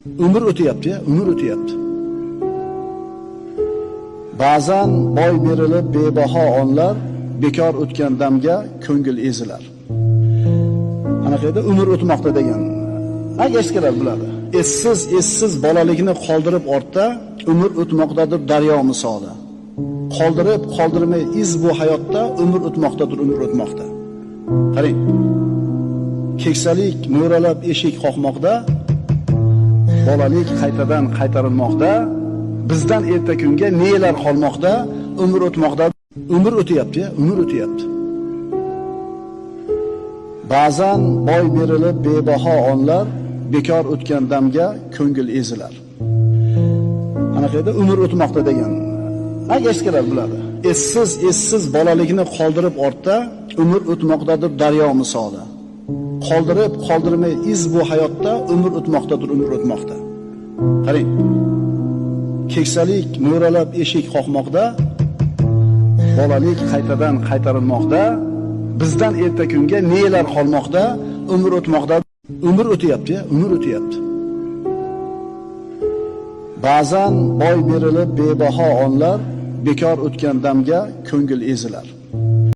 Umr o'tyapti, umr o'tyapti. Ba'zan boy berilib bebaho onlar, bekor o'tgan damga ko'ngil ezilar. Anaqada umr o'tmoqda degan. Eskilar biladi. Essiz bolalikni qoldirib ortda, umr o'tmoqdadir daryo misoli. Qoldirmay iz bu hayotda, umr o'tmoqdadir, umr o'tmoqda. Qarang. Keksalik mo'ralab eshik qoqmoqda, bolalik qaytadan qaytarilmoqda, bizdan erta kunga nelar qolmoqda, umr o'tmoqda, umr o'tyapti, umr o'tyapti. Ba'zan boy berilib bebaho onlar, bekor o'tgan damga ko'ngil ezilar. Anaqada umr o'tmoqda degan. Eskilar biladi. Essiz bolalikni qoldirib ortda, umr o'tmoqdadir daryo misoli. Qoldirmay iz bu hayotda, umr o'tmoqdadir, umr o'tmoqda. Qarang. Keksalik mo'ralab eshik qoqmoqda, bolalik qaytadan qaytarilmoqda, bizdan erta kunga nelar qolmoqda, umr o'tmoqda, umr o'tyapti, umr o'tyapti. Ba'zan boy berilib bebaho onlar, bekor o'tgan damga ko'ngil ezilar.